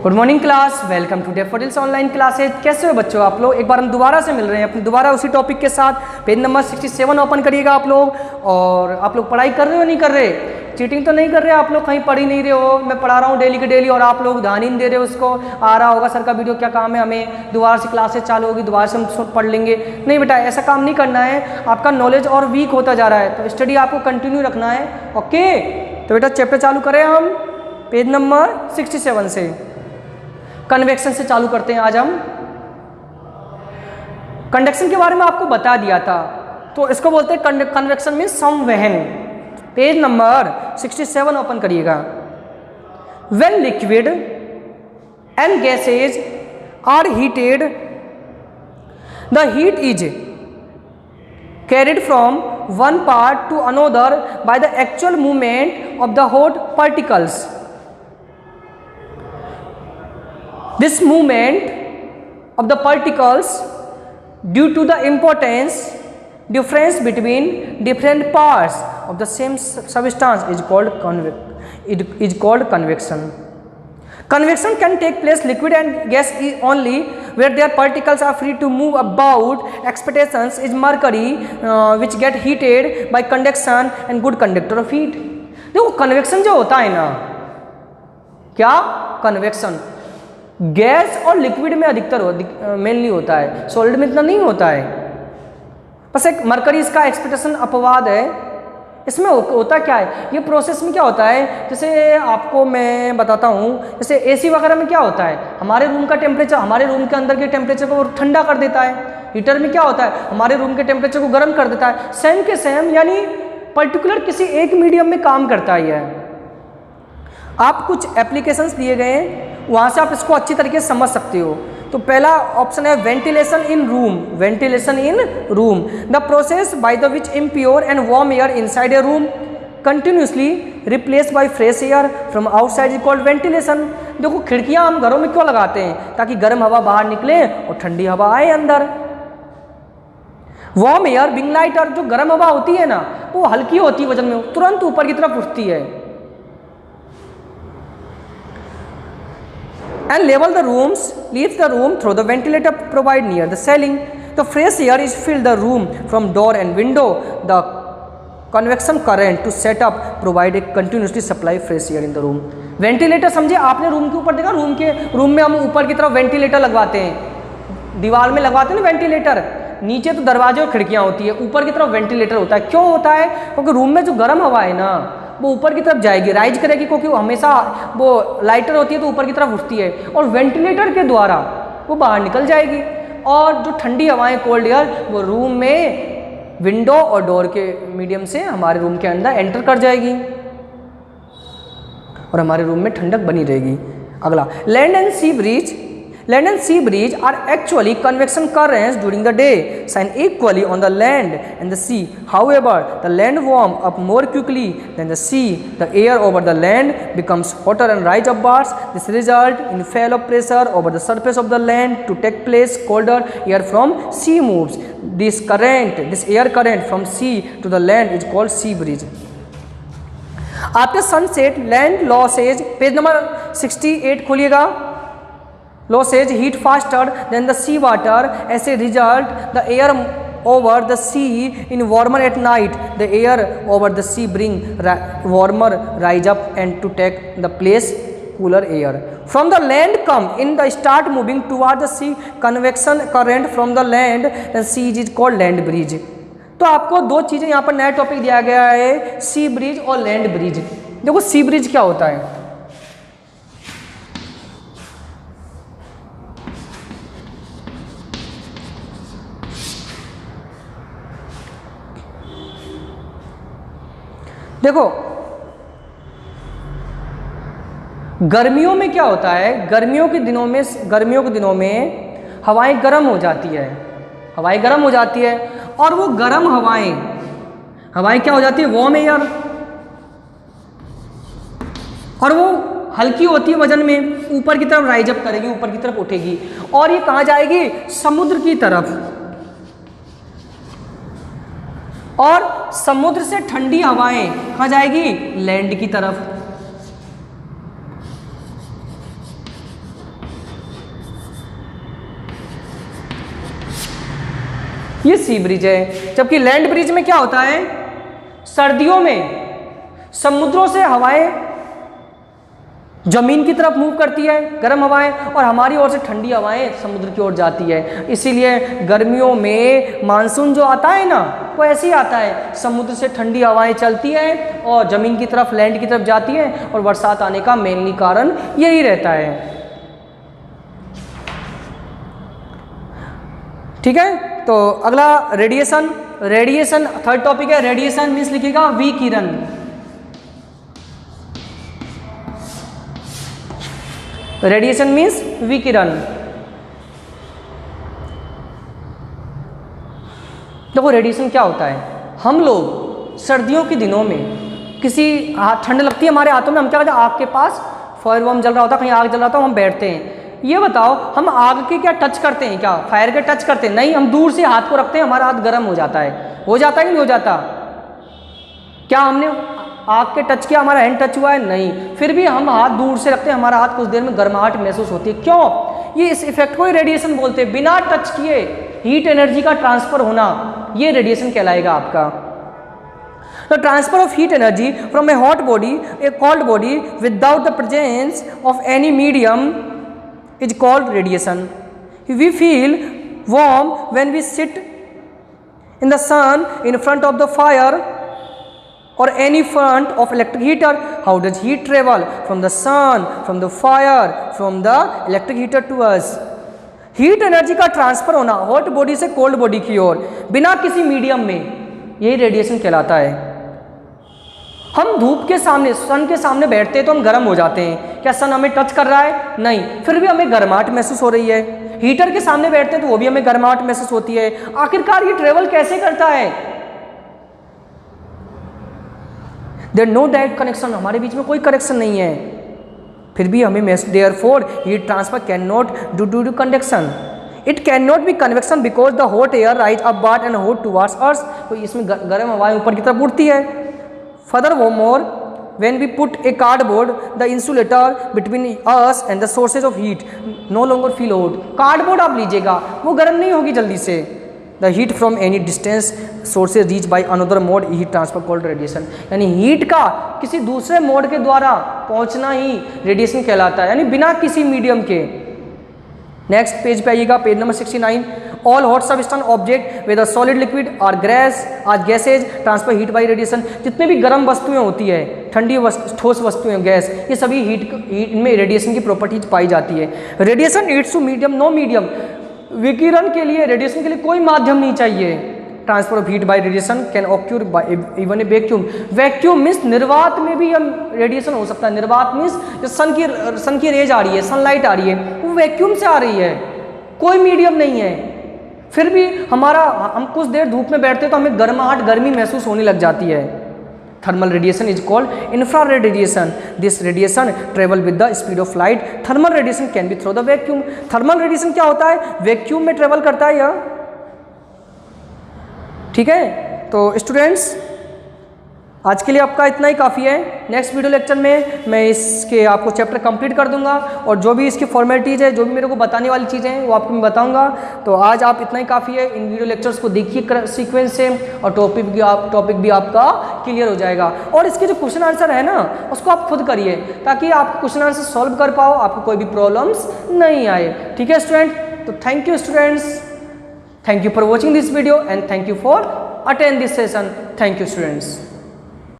Good morning class, welcome to Daffodils online classes. कैसे हो बच्चों आप लोग? एक बार हम दोबारा से मिल रहे हैं अपने दोबारा उसी टॉपिक के साथ। पेज नंबर 67 ओपन करिएगा आप लोग। और आप लोग पढ़ाई कर रहे हो नहीं कर रहे? चीटिंग तो नहीं कर रहे आप लोग? कहीं पढ़ ही नहीं रहे हो? मैं पढ़ा रहा हूँ डेली के डेली और आप लोग ध्यान ही नहीं दे रहे हो उसको। आ रहा होगा सर का वीडियो, क्या काम है हमें, दोबारा से क्लासेज चालू होगी, दोबारा से हम पढ़ लेंगे। नहीं बेटा, ऐसा काम नहीं करना है। आपका नॉलेज और वीक होता जा रहा है, तो स्टडी आपको कंटिन्यू रखना है। ओके, तो बेटा चैप्टर चालू करें हम पेज नंबर 67 से। कन्वेक्शन से चालू करते हैं आज हम। कंडक्शन के बारे में आपको बता दिया था, तो इसको बोलते हैं कन्वेक्शन में संवहन। पेज नंबर 67 ओपन करिएगा। When liquid and gases are heated, the heat is carried from one part to another by the actual movement of the hot particles. This movement of the particles due to the importance difference between different parts of the same substance is called convection. Convection can take place liquid and gas only where their particles are free to move about. Expectations is mercury which get heated by conduction and good conductor of heat. देखो convection जो होता है ना, क्या convection gas और liquid में अधिकतर mainly होता है, सॉलिड में इतना नहीं होता है। बस एक मरकरी इसका एक्सपेक्टेशन अपवाद है। इसमें होता क्या है, ये प्रोसेस में क्या होता है, जैसे आपको मैं बताता हूँ, जैसे एसी वगैरह में क्या होता है, हमारे रूम का टेम्परेचर, हमारे रूम के अंदर के टेम्परेचर को ठंडा कर देता है। हीटर में क्या होता है, हमारे रूम के टेम्परेचर को गर्म कर देता है। सेम के सेम, यानी पर्टिकुलर किसी एक मीडियम में काम करता ही है। आप कुछ एप्लीकेशंस दिए गए हैं, वहाँ से आप इसको अच्छी तरीके से समझ सकते हो। तो पहला ऑप्शन है ventilation in room. Ventilation in room, the process by the which impure and warm air inside a room continuously replace by fresh air from outside is called ventilation. देखो खिड़कियां हम घरों में क्यों लगाते हैं, ताकि गर्म हवा बाहर निकले और ठंडी हवा आए अंदर। वार्म एयर बिंग लाइटर, जो गर्म हवा होती है ना, वो हल्की होती है वजन में, तुरंत ऊपर की तरफ उठती है। And level the rooms, leaves the room through the ventilator provide near the ceiling. The fresh air is fill the room from door and window. The convection current to set up provide a continuously supply fresh air in the room. Ventilator समझे आपने, room के ऊपर देखा, room में हम ऊपर की तरफ वेंटिलेटर लगवाते हैं, दीवार में लगवाते हैं ना वेंटिलेटर। नीचे तो दरवाजे और खिड़कियां होती है, ऊपर की तरफ वेंटिलेटर होता है। क्यों होता है? क्योंकि रूम में जो गर्म हवा है ना, वो ऊपर की तरफ जाएगी, राइज करेगी, क्योंकि वो हमेशा वो लाइटर होती है तो ऊपर की तरफ उठती है, और वेंटिलेटर के द्वारा वो बाहर निकल जाएगी। और जो ठंडी हवाएं, कोल्ड एयर, वो रूम में विंडो और डोर के मीडियम से हमारे रूम के अंदर एंटर कर जाएगी और हमारे रूम में ठंडक बनी रहेगी। अगला, land and sea breeze. Land and sea breeze are actually convection currents during the day, shine equally on the land and the sea. However, the land warms up more quickly than the sea. The air over the land becomes hotter and rise upwards. This results in fall of pressure over the surface of the land to take place. Colder air from sea moves. This air current from sea to the land is called sea breeze. After sunset, land losses, page number 68 खोलिएगा। Losses heat faster than the sea water. As a result, the air over the sea in warmer at night. The air over the sea bring warmer rise up and to take the place cooler air from the land come in the start moving toward the sea. Convection current from the land and sea is called land breeze. तो आपको दो चीजें यहाँ पर नया topic दिया गया है, सी ब्रिज और लैंड ब्रिज। देखो सी ब्रिज क्या होता है। देखो गर्मियों में क्या होता है, गर्मियों के दिनों में हवाएं गर्म हो जाती है, हवाएं गर्म हो जाती है, और वो गर्म हवाएं क्या हो जाती है, वार्म एयर, और वो हल्की होती है वजन में, ऊपर की तरफ राइज अप करेगी, ऊपर की तरफ उठेगी, और ये कहाँ जाएगी, समुद्र की तरफ। और समुद्र से ठंडी हवाएं कहाँ जाएगी, लैंड की तरफ। ये सी ब्रिज है। जबकि लैंड ब्रिज में क्या होता है, सर्दियों में समुद्रों से हवाएं जमीन की तरफ मूव करती है, गर्म हवाएं, और हमारी ओर से ठंडी हवाएं समुद्र की ओर जाती है। इसीलिए गर्मियों में मानसून जो आता है ना, वो ऐसे ही आता है, समुद्र से ठंडी हवाएं चलती हैं और ज़मीन की तरफ, लैंड की तरफ जाती हैं, और बरसात आने का मेनली कारण यही रहता है। ठीक है, तो अगला रेडिएशन। रेडिएशन थर्ड टॉपिक है। रेडिएशन मीन्स लिखिएगा विकिरण। रेडिएशन मीन्स विकिरण। देखो रेडिएशन क्या होता है, हम लोग सर्दियों के दिनों में किसी ठंड लगती है हमारे हाथों में, हम क्या करते हैं, आग के पास फायर वॉर्म जल रहा होता है, कहीं आग जल रहा होता है, हम बैठते हैं। ये बताओ, हम आग के क्या टच करते हैं, क्या फायर के टच करते हैं? नहीं, हम दूर से हाथ को रखते हैं, हमारा हाथ गर्म हो जाता है। हो जाता है कि नहीं हो जाता? क्या हमने आग के टच किया, हमारा हैंड टच हुआ है? नहीं, फिर भी हम हाथ दूर से रखते हैं, हमारा हाथ कुछ देर में गर्माहट महसूस होती है। क्यों? ये इस इफेक्ट को ही रेडिएशन बोलते हैं। बिना टच किए हीट एनर्जी का ट्रांसफर होना, ये रेडिएशन कहलाएगा आपका। The transfer of heat energy from a hot body, a cold body, without the presence of any medium is called radiation. We feel warm when we sit in the sun in front of the fire or any front of electric heater. How does heat travel from the sun, from the fire, from the electric heater to us? Heat energy का transfer होना hot body से cold body की ओर बिना किसी medium में, यही radiation कहलाता है। हम धूप के सामने, सन के सामने बैठते हैं तो हम गर्म हो जाते हैं। क्या सन हमें टच कर रहा है? नहीं, फिर भी हमें गर्माहट महसूस हो रही है। हीटर के सामने बैठते हैं तो वो भी हमें गर्माहट महसूस होती है। आखिरकार ये ट्रेवल कैसे करता है? देयर नो डायरेक्ट कनेक्शन, हमारे बीच में कोई कनेक्शन नहीं है, फिर भी हमें therefore heat transfer can not due to conduction. It can not be convection because the hot air rise upward and hot towards earth. तो इसमें गर्म हवाएं ऊपर की तरफ उड़ती है। Furthermore, when we put a cardboard, the insulator between us and the sources of heat no longer feel hot. Cardboard आप लीजिएगा, वो गर्म नहीं होगी जल्दी से। The heat from any distance sources reached by another mode heat transfer called radiation. यानी heat का किसी दूसरे मोड के द्वारा पहुंचना ही रेडिएशन कहलाता है, यानी बिना किसी मीडियम के। नेक्स्ट पेज पे आइएगा, page number 69। All hot substance object whether solid liquid और gases transfer heat by radiation. जितने भी गर्म वस्तुएं होती है, ठंडी ठोस वस्तुएं, गैस, ये सभी हीट में रेडिएशन की प्रॉपर्टीज पाई जाती है। Radiation needs to medium, no medium. विकिरण के लिए, रेडिएशन के लिए कोई माध्यम नहीं चाहिए। Transfer of heat by radiation can occur by even a vacuum. Vacuum means निर्वात में भी हम रेडिएशन हो सकता है। निर्वात मीन्स जो सन की रेज आ रही है, सनलाइट आ रही है, वो वैक्यूम से आ रही है, कोई मीडियम नहीं है। फिर भी हम कुछ देर धूप में बैठते हैं तो हमें गर्मी महसूस होने लग जाती है। Thermal radiation is called infrared radiation. This radiation travel with the speed of light. Thermal radiation can be through the vacuum. Thermal radiation क्या होता है? वैक्यूम में ट्रेवल करता है यह। ठीक है, तो स्टूडेंट्स आज के लिए आपका इतना ही काफ़ी है। नेक्स्ट वीडियो लेक्चर में मैं इसके आपको चैप्टर कंप्लीट कर दूंगा, और जो भी इसकी फॉर्मेलिटीज़ है, जो भी मेरे को बताने वाली चीज़ें हैं, वो आपको मैं बताऊंगा। तो आज आप इतना ही काफ़ी है। इन वीडियो लेक्चर्स को देखिए सीक्वेंस से, और टॉपिक भी आपका क्लियर हो जाएगा। और इसके जो क्वेश्चन आंसर है ना, उसको आप खुद करिए, ताकि आप क्वेश्चन आंसर सॉल्व कर पाओ, आपको कोई भी प्रॉब्लम्स नहीं आए। ठीक है स्टूडेंट, तो thank you students, thank you for watching this video and thank you for attend this session. Thank you students.